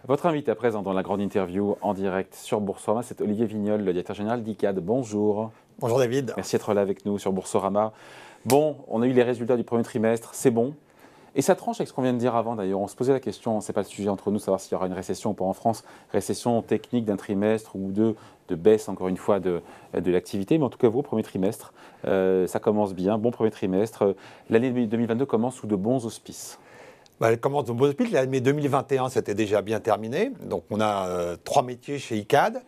Votre invité à présent dans la grande interview en direct sur Boursorama, c'est Olivier Vignol, le directeur général d'ICAD. Bonjour. Bonjour David. Merci d'être là avec nous sur Boursorama. Bon, on a eu les résultats du premier trimestre, c'est bon. Et ça tranche avec ce qu'on vient de dire avant d'ailleurs. On se posait la question, ce n'est pas le sujet entre nous, savoir s'il y aura une récession ou pas en France, récession technique d'un trimestre ou deux, de baisse encore une fois de l'activité. Mais en tout cas, vous, premier trimestre, ça commence bien, bon premier trimestre. L'année 2022 commence sous de bons auspices. Elle commence de bons auspices. L'année 2021, c'était déjà bien terminé. Donc on a 3 métiers chez ICAD.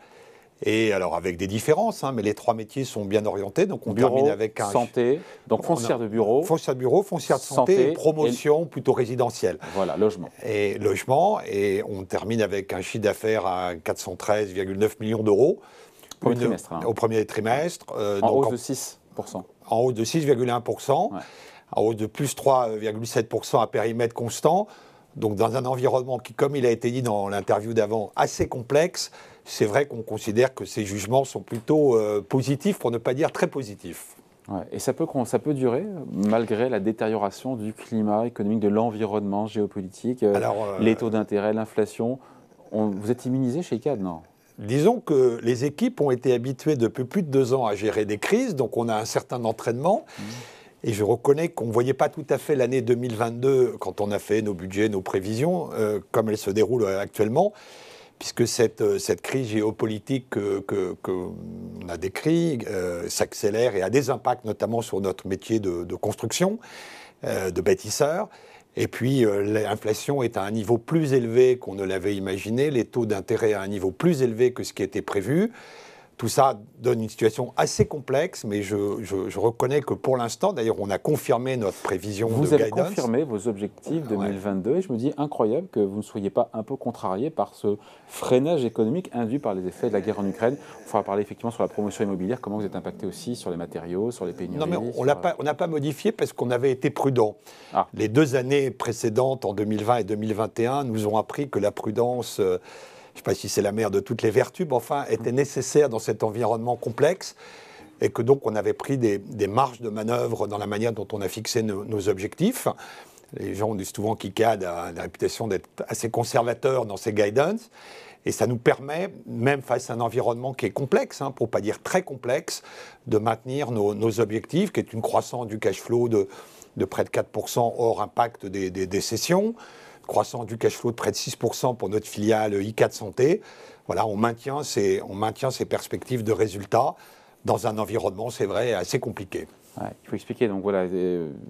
Et alors avec des différences, mais les 3 métiers sont bien orientés. Donc on termine avec un santé, donc foncière de bureau. Foncière de bureau, foncière de santé et promotion plutôt résidentielle. Voilà, logement. Et logement. Et on termine avec un chiffre d'affaires à 413,9 millions d'euros. Premier trimestre. Au premier trimestre. En hausse de 6%. En hausse de 6,1%. Ouais. En hausse de plus 3,7% à périmètre constant. Donc dans un environnement qui, comme il a été dit dans l'interview d'avant, assez complexe, c'est vrai qu'on considère que ces jugements sont plutôt positifs, pour ne pas dire très positifs. Ouais, et ça peut durer, malgré la détérioration du climat économique, de l'environnement géopolitique, les taux d'intérêt, l'inflation. Vous êtes immunisé chez ICAD, non ? Disons que les équipes ont été habituées depuis plus de 2 ans à gérer des crises, donc on a un certain entraînement. Et je reconnais qu'on ne voyait pas tout à fait l'année 2022 quand on a fait nos budgets, nos prévisions, comme elles se déroulent actuellement, puisque cette crise géopolitique qu'on a décrite s'accélère et a des impacts notamment sur notre métier de construction, de bâtisseur. Et puis l'inflation est à un niveau plus élevé qu'on ne l'avait imaginé, les taux d'intérêt à un niveau plus élevé que ce qui était prévu. Tout ça donne une situation assez complexe, mais je reconnais que pour l'instant, d'ailleurs, on a confirmé notre prévision de guidance. Vous avez confirmé vos objectifs 2022, et je me dis incroyable que vous ne soyez pas un peu contrarié par ce freinage économique induit par les effets de la guerre en Ukraine. Il faudra parler effectivement sur la promotion immobilière, comment vous êtes impacté aussi sur les matériaux, sur les pénuries. Non, mais on n'a pas modifié parce qu'on avait été prudent. Les 2 années précédentes, en 2020 et 2021, nous ont appris que la prudence... je ne sais pas si c'est la mère de toutes les vertus, mais enfin, était nécessaire dans cet environnement complexe et que donc on avait pris des marges de manœuvre dans la manière dont on a fixé nos objectifs. Les gens disent souvent qu'ICAD a la réputation d'être assez conservateur dans ses guidance et ça nous permet, même face à un environnement qui est complexe, pour ne pas dire très complexe, de maintenir nos objectifs, qui est une croissance du cash flow de près de 4% hors impact des cessions. Croissance du cash flow de près de 6% pour notre filiale ICAD Santé. Voilà, on maintient ces perspectives de résultats dans un environnement, c'est vrai, assez compliqué. Ouais, il faut expliquer, donc voilà,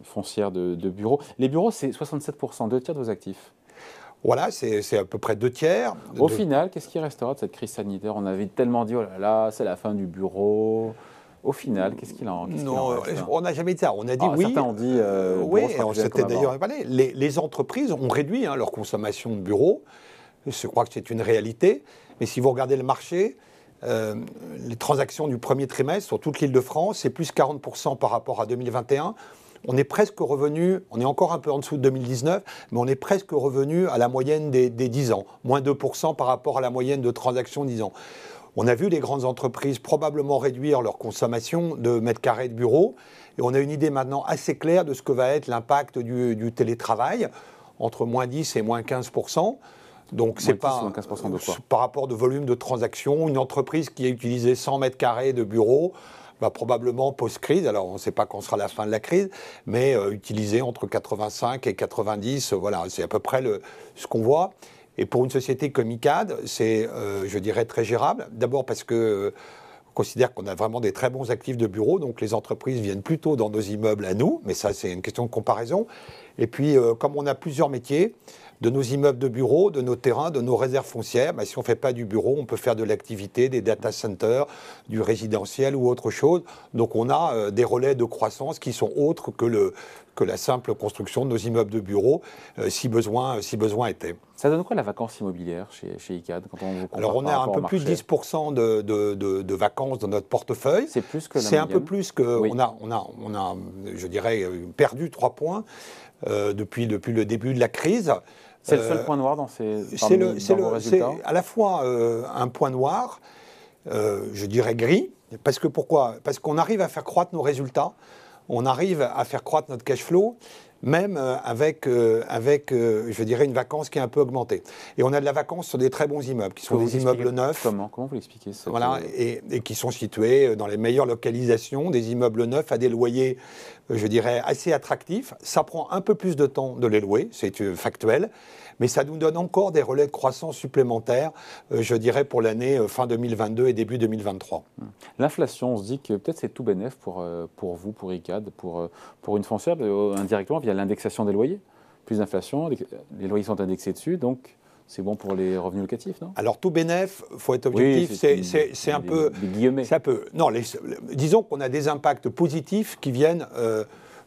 foncière de bureaux. Les bureaux, c'est 67%, 2 tiers de vos actifs. Voilà, c'est à peu près 2 tiers. Au final, qu'est-ce qui restera de cette crise sanitaire ? On avait tellement dit, oh là là, c'est la fin du bureau. Au final, qu'est-ce qu'il en reste ? Non, on n'a jamais dit ça. On a dit oui. Certains ont dit oui, et on s'était d'ailleurs parlé. Les entreprises ont réduit leur consommation de bureaux. Je crois que c'est une réalité. Mais si vous regardez le marché, les transactions du premier trimestre sur toute l'Île-de-France, c'est plus 40% par rapport à 2021. On est presque revenu, on est encore un peu en dessous de 2019, mais on est presque revenu à la moyenne des 10 ans. Moins 2% par rapport à la moyenne de transactions 10 ans. On a vu les grandes entreprises probablement réduire leur consommation de mètres carrés de bureaux. Et on a une idée maintenant assez claire de ce que va être l'impact du télétravail, entre moins 10 et moins 15%. Donc c'est pas de quoi par rapport de volume de transactions. Une entreprise qui a utilisé 100 mètres carrés de bureaux va probablement post-crise, alors on ne sait pas quand sera la fin de la crise, mais utiliser entre 85 et 90, voilà, c'est à peu près ce qu'on voit. Et pour une société comme ICAD, c'est, je dirais, très gérable. D'abord parce que on considère qu'on a vraiment des très bons actifs de bureau, donc les entreprises viennent plutôt dans nos immeubles à nous, mais ça c'est une question de comparaison. Et puis, comme on a plusieurs métiers, de nos immeubles de bureau, de nos terrains, de nos réserves foncières, si on ne fait pas du bureau, on peut faire de l'activité, des data centers, du résidentiel ou autre chose. Donc on a des relais de croissance qui sont autres que la simple construction de nos immeubles de bureau, si besoin était. Ça donne quoi la vacance immobilière chez ICAD quand on vous compare? Alors on a un peu plus de 10% de vacances dans notre portefeuille. C'est plus que la C'est moyenne. Un peu plus que... Oui. On a, je dirais, perdu 3 points depuis le début de la crise. C'est le seul point noir dans vos résultats? C'est à la fois un point noir, je dirais gris, parce que pourquoi ? Parce qu'on arrive à faire croître nos résultats, on arrive à faire croître notre cash flow, même avec, je dirais, une vacance qui est un peu augmentée. Et on a de la vacance sur des très bons immeubles, qui sont des immeubles neufs. Comment vous l'expliquez voilà, et qui sont situés dans les meilleures localisations, des immeubles neufs à des loyers, je dirais, assez attractifs. Ça prend un peu plus de temps de les louer, c'est factuel, mais ça nous donne encore des relais de croissance supplémentaires, je dirais, pour l'année fin 2022 et début 2023. L'inflation, on se dit que peut-être c'est tout bénef pour vous, pour Icade, pour une foncière, indirectement via l'indexation des loyers. Plus d'inflation, les loyers sont indexés dessus, donc c'est bon pour les revenus locatifs, non? Alors tout bénef, il faut être objectif, oui, c'est un peu... Des guillemets. Ça peut. Non, disons qu'on a des impacts positifs qui viennent...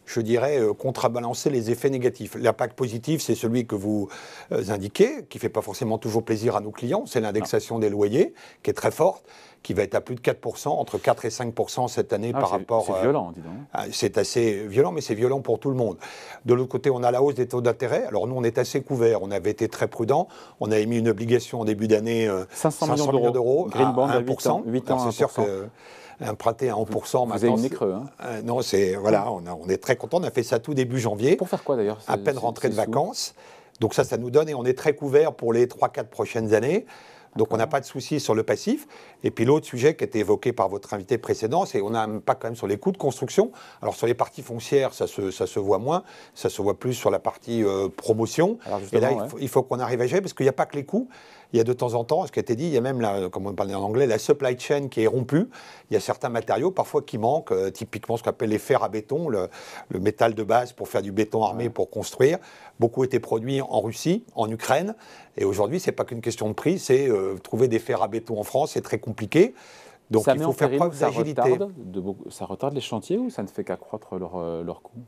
je dirais, contrebalancer les effets négatifs. L'impact positif, c'est celui que vous indiquez, qui ne fait pas forcément toujours plaisir à nos clients, c'est l'indexation des loyers, qui est très forte, qui va être à plus de 4%, entre 4 et 5% cette année par rapport... C'est violent, dis donc. C'est assez violent, mais c'est violent pour tout le monde. De l'autre côté, on a la hausse des taux d'intérêt. Alors nous, on est assez couverts, on avait été très prudents, on a émis une obligation en début d'année 500 millions d'euros, Green Bond à 1%. 8 ans, c'est sûr que... Emprunté à 1%. Vous avez une nez creux. Hein. Non, voilà, on est très content. On a fait ça tout début janvier. Pour faire quoi d'ailleurs? À peine rentré de vacances. Donc ça nous donne et on est très couvert pour les 3-4 prochaines années. Donc on n'a pas de souci sur le passif. Et puis l'autre sujet qui a été évoqué par votre invité précédent, c'est qu'on a un impact quand même sur les coûts de construction. Alors sur les parties foncières, ça se voit moins. Ça se voit plus sur la partie promotion. Et là, il faut qu'on arrive à gérer parce qu'il n'y a pas que les coûts. Il y a de temps en temps, ce qui a été dit, il y a même, comme on parle en anglais, la supply chain qui est rompue. Il y a certains matériaux parfois qui manquent, typiquement ce qu'on appelle les fers à béton, le métal de base pour faire du béton armé pour construire. Beaucoup étaient produits en Russie, en Ukraine. Et aujourd'hui, ce n'est pas qu'une question de prix, c'est trouver des fers à béton en France, c'est très compliqué. Donc il faut faire preuve d'agilité. Ça retarde les chantiers ou ça ne fait qu'accroître leur coût?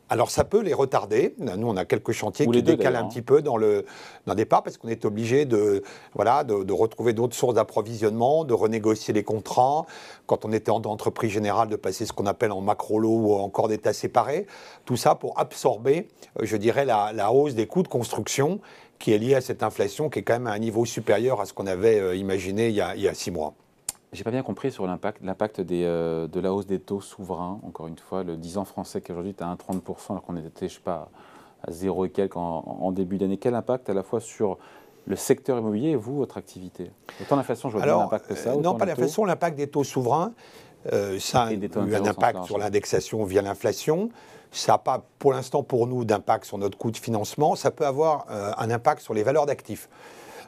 Alors ça peut les retarder. Nous, on a quelques chantiers qui décalent un petit peu dans des parts parce qu'on est obligé de retrouver d'autres sources d'approvisionnement, de renégocier les contrats. Quand on était en entreprise générale, de passer ce qu'on appelle en macro-lot ou encore d'état séparé. Tout ça pour absorber, je dirais, la hausse des coûts de construction qui est liée à cette inflation qui est quand même à un niveau supérieur à ce qu'on avait imaginé il y a 6 mois. J'ai pas bien compris sur l'impact de la hausse des taux souverains. Encore une fois, le 10 ans français qui aujourd'hui est à 1,30% alors qu'on était, je sais pas, à 0 et quelques en début d'année. Quel impact à la fois sur le secteur immobilier et vous, votre activité? Autant l'inflation, je vois bien l'impact de ça. Non, pas l'inflation, l'impact des taux souverains. Ça a eu un impact sur l'indexation via l'inflation. Ça n'a pas, pour l'instant, pour nous, d'impact sur notre coût de financement. Ça peut avoir un impact sur les valeurs d'actifs.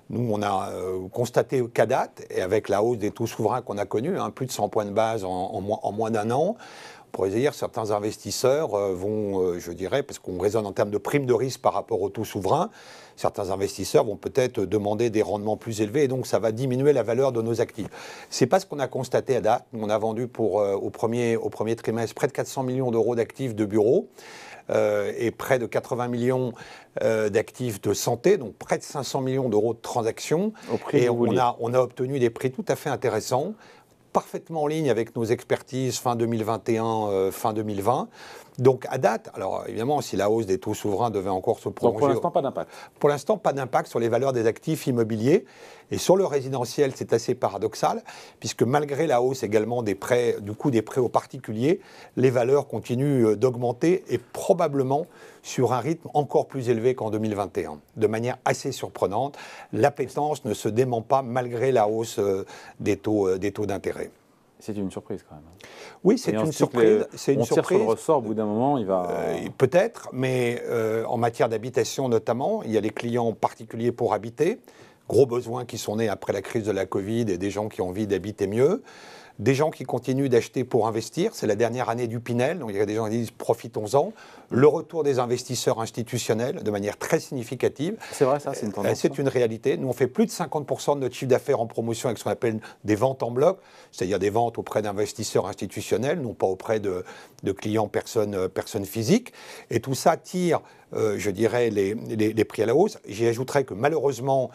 Nous, on a constaté qu'à date, et avec la hausse des taux souverains qu'on a connue, plus de 100 points de base en moins d'un an, on pourrait dire que certains investisseurs vont, je dirais, parce qu'on raisonne en termes de prime de risque par rapport aux taux souverains, certains investisseurs vont peut-être demander des rendements plus élevés et donc ça va diminuer la valeur de nos actifs. Ce n'est pas ce qu'on a constaté à date. On a vendu au premier trimestre près de 400 millions d'euros d'actifs de bureaux. Et près de 80 millions d'actifs de santé, donc près de 500 millions d'euros de transactions. Et on a obtenu des prix tout à fait intéressants, parfaitement en ligne avec nos expertises fin 2021, fin 2020. Donc à date, alors évidemment, si la hausse des taux souverains devait encore se prolonger... Donc pour l'instant, pas d'impact. Pour l'instant, pas d'impact sur les valeurs des actifs immobiliers. Et sur le résidentiel, c'est assez paradoxal, puisque malgré la hausse également du coût des prêts aux particuliers, les valeurs continuent d'augmenter et probablement sur un rythme encore plus élevé qu'en 2021. De manière assez surprenante, l'appétence ne se dément pas malgré la hausse des taux d'intérêt. C'est une surprise quand même. Oui, c'est une surprise. On tire sur le ressort, au bout d'un moment, il va... Peut-être, mais en matière d'habitation notamment, il y a les clients particuliers pour habiter, gros besoins qui sont nés après la crise de la Covid et des gens qui ont envie d'habiter mieux. Des gens qui continuent d'acheter pour investir, c'est la dernière année du Pinel, donc il y a des gens qui disent profitons-en. Le retour des investisseurs institutionnels de manière très significative. C'est vrai ça, c'est une tendance. C'est une réalité. Nous on fait plus de 50% de notre chiffre d'affaires en promotion avec ce qu'on appelle des ventes en bloc, c'est-à-dire des ventes auprès d'investisseurs institutionnels, non pas auprès de clients personnes physiques. Et tout ça tire, je dirais, les prix à la hausse. J'y ajouterais que malheureusement,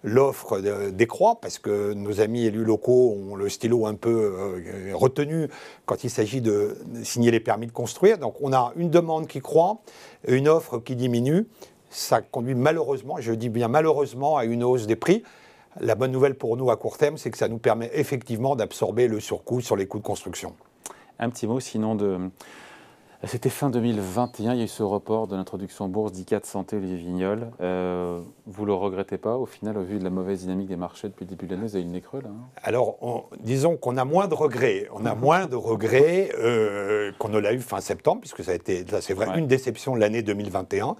l'offre décroît parce que nos amis élus locaux ont le stylo un peu retenu quand il s'agit de signer les permis de construire. Donc on a une demande qui croît, une offre qui diminue. Ça conduit malheureusement, je dis bien malheureusement, à une hausse des prix. La bonne nouvelle pour nous à court terme, c'est que ça nous permet effectivement d'absorber le surcoût sur les coûts de construction. Un petit mot sinon C'était fin 2021, il y a eu ce report de l'introduction en bourse d'ICAD Santé, Olivier Wigniolle. Vous ne le regrettez pas, au final, au vu de la mauvaise dynamique des marchés depuis le début de l'année, vous avez eu le nez creux, là, hein? Alors, disons qu'on a moins de regrets. On a moins de regrets qu'on ne l'a eu fin septembre, puisque ça a été, là, c'est vrai, une déception de l'année 2021,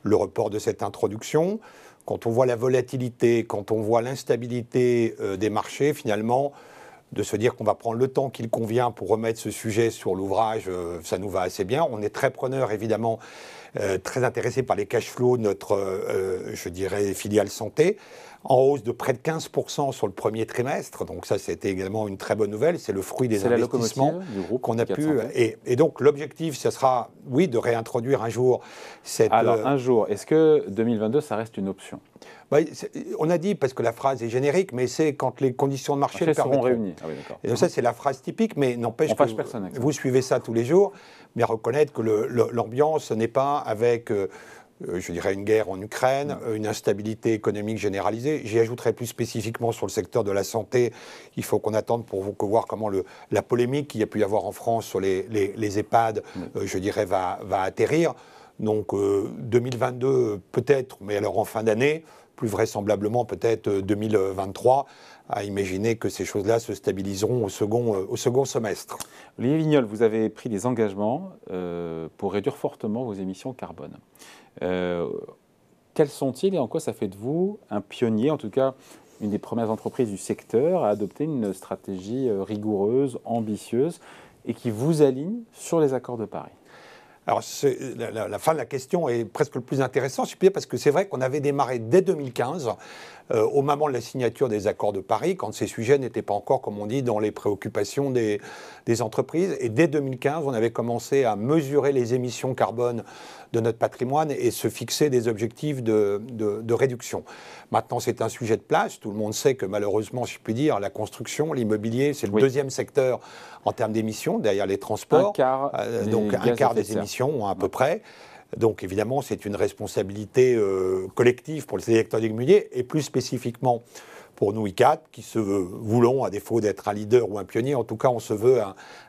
le report de cette introduction. Quand on voit la volatilité, quand on voit l'instabilité des marchés, finalement, de se dire qu'on va prendre le temps qu'il convient pour remettre ce sujet sur l'ouvrage, ça nous va assez bien. On est très preneur, évidemment, très intéressé par les cash flows de notre, je dirais, filiale santé, en hausse de près de 15% sur le premier trimestre. Donc ça, c'était également une très bonne nouvelle. C'est le fruit des investissements qu'on a pu... Et donc l'objectif, ce sera, oui, de réintroduire un jour cette... Alors, un jour, est-ce que 2022, ça reste une option? On a dit, parce que la phrase est générique, mais c'est quand les conditions de marché le permettront. Seront réunies. Ah oui, et donc ça, c'est la phrase typique, mais n'empêche que vous suivez ça tous les jours, mais reconnaître que l'ambiance n'est pas avec, je dirais, une guerre en Ukraine, une instabilité économique généralisée. J'y ajouterai plus spécifiquement sur le secteur de la santé. Il faut qu'on attende pour voir comment la polémique qu'il y a pu y avoir en France sur les EHPAD, je dirais, va atterrir. Donc 2022 peut-être, mais alors en fin d'année, plus vraisemblablement peut-être 2023, à imaginer que ces choses-là se stabiliseront au second semestre. Olivier Wigniolle, vous avez pris des engagements pour réduire fortement vos émissions carbone. Quels sont-ils et en quoi ça fait de vous un pionnier, en tout cas une des premières entreprises du secteur à adopter une stratégie rigoureuse, ambitieuse et qui vous aligne sur les accords de Paris? Alors, la fin de la question est presque le plus intéressant, parce que c'est vrai qu'on avait démarré dès 2015, au moment de la signature des accords de Paris, quand ces sujets n'étaient pas encore, comme on dit, dans les préoccupations des entreprises. Et dès 2015, on avait commencé à mesurer les émissions carbone de notre patrimoine et se fixer des objectifs de réduction. Maintenant, c'est un sujet de place. Tout le monde sait que malheureusement, si je puis dire, la construction, l'immobilier, c'est le deuxième secteur en termes d'émissions, derrière les transports. Donc un quart des émissions à peu près. Donc évidemment, c'est une responsabilité collective pour les électeurs immobiliers et plus spécifiquement pour nous, ICAD, qui se voulons, à défaut d'être un leader ou un pionnier, en tout cas, on se veut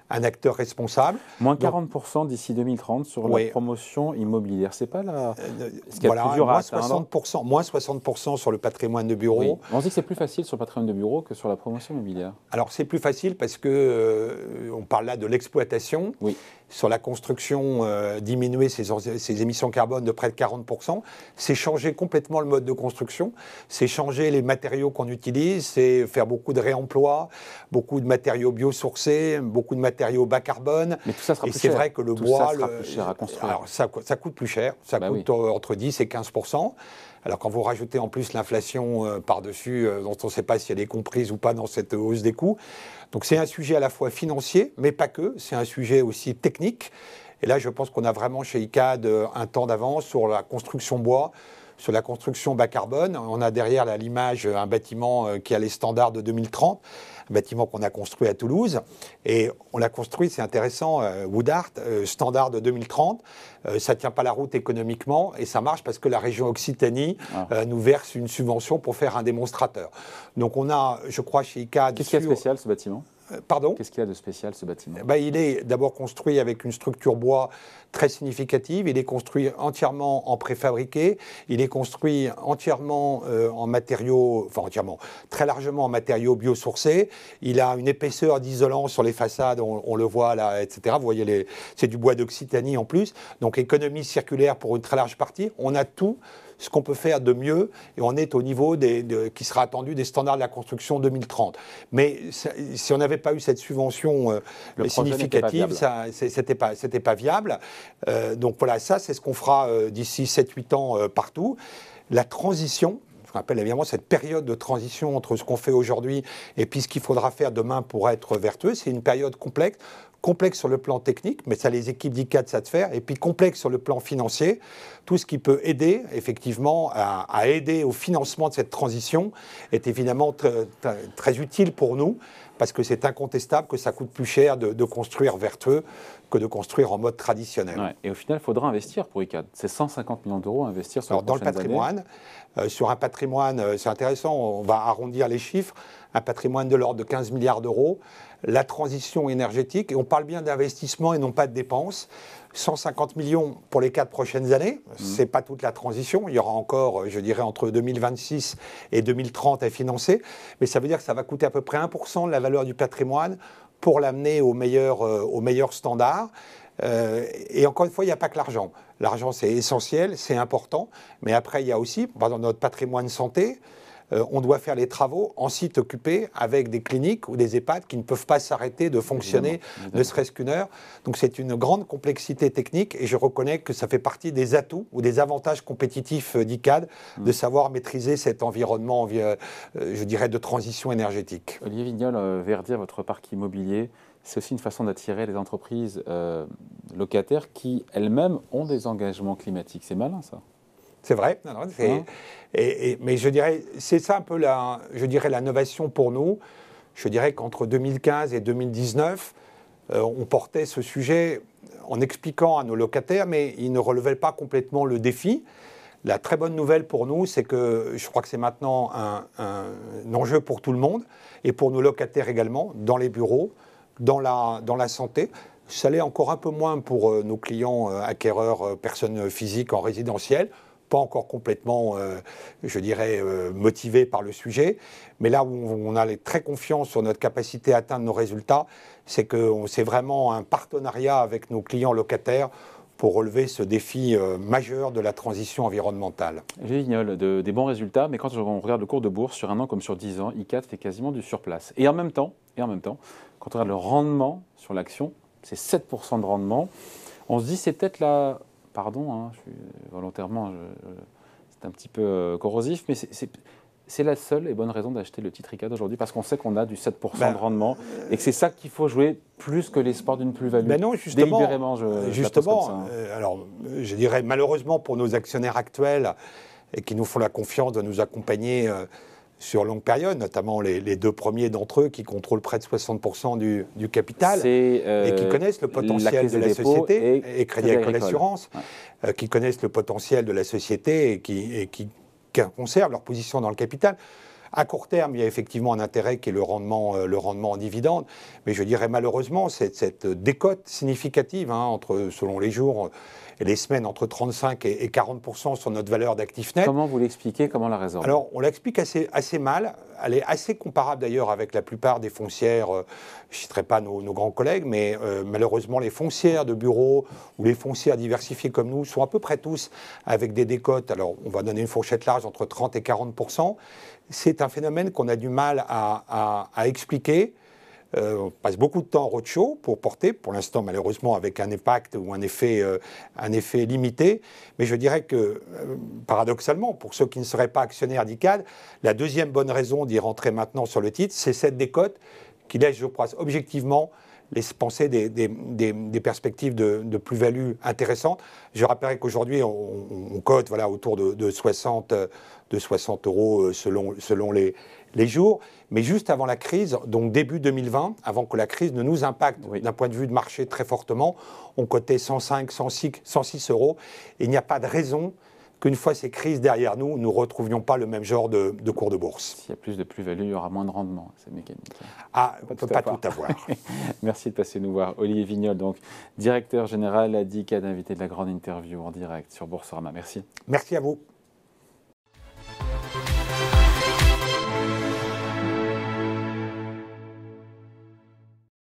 un acteur responsable. Moins 40% d'ici 2030 sur la promotion immobilière. C'est pas ce qu'il y a de plus dur à atteindre. Moins 60% sur le patrimoine de bureau. Oui. On dit que c'est plus facile sur le patrimoine de bureau que sur la promotion immobilière. Alors c'est plus facile parce que on parle là de l'exploitation. Oui. Sur la construction, diminuer ses émissions carbone de près de 40%. C'est changer complètement le mode de construction. C'est changer les matériaux qu'on utilise. C'est faire beaucoup de réemploi, beaucoup de matériaux biosourcés, beaucoup de matériaux bas carbone. Mais tout ça sera plus cher. Et c'est vrai que le bois... Ça sera plus cher à construire. Alors ça coûte plus cher. Ça coûte entre 10 et 15%. Alors quand vous rajoutez en plus l'inflation par-dessus, dont on ne sait pas si elle est comprise ou pas dans cette hausse des coûts. Donc c'est un sujet à la fois financier, mais pas que. C'est un sujet aussi technique. Et là, je pense qu'on a vraiment chez ICAD un temps d'avance sur la construction bois, sur la construction bas carbone. On a derrière l'image un bâtiment qui a les standards de 2030, un bâtiment qu'on a construit à Toulouse. Et on l'a construit, c'est intéressant, Wood Art, standard de 2030. Ça ne tient pas la route économiquement et ça marche parce que la région Occitanie nous verse une subvention pour faire un démonstrateur. Donc on a, je crois, chez ICAD... Qu'est-ce qu'il y a de spécial, ce bâtiment ? Pardon ? Qu'est-ce qu'il y a de spécial, ce bâtiment ? Il est d'abord construit avec une structure bois très significative. Il est construit entièrement en préfabriqué. Il est construit entièrement en matériaux, très largement en matériaux biosourcés. Il a une épaisseur d'isolant sur les façades, on le voit là, etc. Vous voyez, c'est du bois d'Occitanie en plus. Donc économie circulaire pour une très large partie. On a tout ce qu'on peut faire de mieux, et on est au niveau qui sera attendu des standards de la construction 2030. Mais si on n'avait pas eu cette subvention significative, c'était pas viable. Donc voilà, ça c'est ce qu'on fera d'ici 7-8 ans partout. La transition, ce qu'on appelle évidemment cette période de transition entre ce qu'on fait aujourd'hui et puis ce qu'il faudra faire demain pour être vertueux, c'est une période complexe sur le plan technique, mais ça les équipes d'ICAD savent faire, et puis complexe sur le plan financier. Tout ce qui peut aider, effectivement, à aider au financement de cette transition est évidemment très utile pour nous, parce que c'est incontestable que ça coûte plus cher de construire vertueux que de construire en mode traditionnel. Ouais, et au final, il faudra investir pour ICAD. C'est 150 millions d'euros à investir sur les prochaines années. Dans le patrimoine, sur un patrimoine, c'est intéressant, on va arrondir les chiffres, un patrimoine de l'ordre de 15 milliards d'euros, la transition énergétique, et on parle bien d'investissement et non pas de dépenses. 150 millions pour les 4 prochaines années, ce n'est pas toute la transition, il y aura encore, je dirais, entre 2026 et 2030 à financer, mais ça veut dire que ça va coûter à peu près 1% de la valeur du patrimoine pour l'amener au meilleur standard. Et encore une fois, il n'y a pas que l'argent. L'argent, c'est essentiel, c'est important, mais après, il y a aussi, par exemple, notre patrimoine santé, on doit faire les travaux en site occupé avec des cliniques ou des EHPAD qui ne peuvent pas s'arrêter de fonctionner, ne serait-ce qu'une heure. Donc c'est une grande complexité technique et je reconnais que ça fait partie des atouts ou des avantages compétitifs d'ICAD de savoir maîtriser cet environnement, je dirais, de transition énergétique. Olivier Vignol, verdir votre parc immobilier, c'est aussi une façon d'attirer les entreprises locataires qui elles-mêmes ont des engagements climatiques. C'est malin ça. C'est vrai, mais je dirais, c'est ça un peu la novation pour nous. Je dirais qu'entre 2015 et 2019, on portait ce sujet en expliquant à nos locataires, mais ils ne relevaient pas complètement le défi. La très bonne nouvelle pour nous, c'est que je crois que c'est maintenant un enjeu pour tout le monde, et pour nos locataires également, dans les bureaux, dans la santé. Ça l'est encore un peu moins pour nos clients acquéreurs, personnes physiques en résidentiel, pas encore complètement, je dirais, motivés par le sujet. Mais là où on a très confiance sur notre capacité à atteindre nos résultats, c'est que c'est vraiment un partenariat avec nos clients locataires pour relever ce défi majeur de la transition environnementale. Vignol, des bons résultats, mais quand on regarde le cours de bourse sur 1 an comme sur 10 ans, ICAD fait quasiment du surplace. Et en même temps, quand on regarde le rendement sur l'action, c'est 7% de rendement. On se dit, c'est peut-être la... Pardon, je suis volontairement, c'est un petit peu corrosif, mais c'est la seule et bonne raison d'acheter le titre ICAD aujourd'hui, parce qu'on sait qu'on a du 7% de rendement, et que c'est ça qu'il faut jouer plus que l'espoir d'une plus-value. Non, justement, délibérément, alors, je dirais malheureusement pour nos actionnaires actuels, et qui nous font la confiance de nous accompagner sur longue période, notamment les 2 premiers d'entre eux qui contrôlent près de 60% du capital et qui connaissent le potentiel de la société, et Crédit Agricole Assurance, qui connaissent le potentiel de la société et qui conservent leur position dans le capital. À court terme, il y a effectivement un intérêt qui est le rendement en dividende, mais je dirais malheureusement cette décote significative selon les jours et les semaines entre 35 et 40% sur notre valeur d'actifs net. Comment vous l'expliquez, comment la résorber? Alors, on l'explique assez mal. Elle est assez comparable d'ailleurs avec la plupart des foncières, je ne citerai pas nos grands collègues, mais malheureusement les foncières de bureaux ou les foncières diversifiées comme nous sont à peu près tous avec des décotes. Alors, on va donner une fourchette large entre 30 et 40%. C'est un phénomène qu'on a du mal à expliquer. On passe beaucoup de temps en roadshow pour porter, pour l'instant malheureusement avec un impact ou un effet limité. Mais je dirais que, paradoxalement, pour ceux qui ne seraient pas actionnaires d'ICAD, la deuxième bonne raison d'y rentrer maintenant sur le titre, c'est cette décote qui laisse, je crois, objectivement laisse penser des perspectives de plus-value intéressantes. Je rappellerai qu'aujourd'hui, on cote autour de 60 euros selon les jours. Mais juste avant la crise, donc début 2020, avant que la crise ne nous impacte d'un point de vue de marché très fortement, on cotait 105, 106 euros. Et il n'y a pas de raison qu'une fois ces crises derrière nous, nous ne retrouvions pas le même genre de cours de bourse. S'il y a plus de plus-value, il y aura moins de rendement, c'est mécanique. On ne peut pas tout avoir. Merci de passer nous voir. Olivier Vignol, donc directeur général d'ICAD, invité de la grande interview en direct sur Boursorama. Merci. Merci à vous.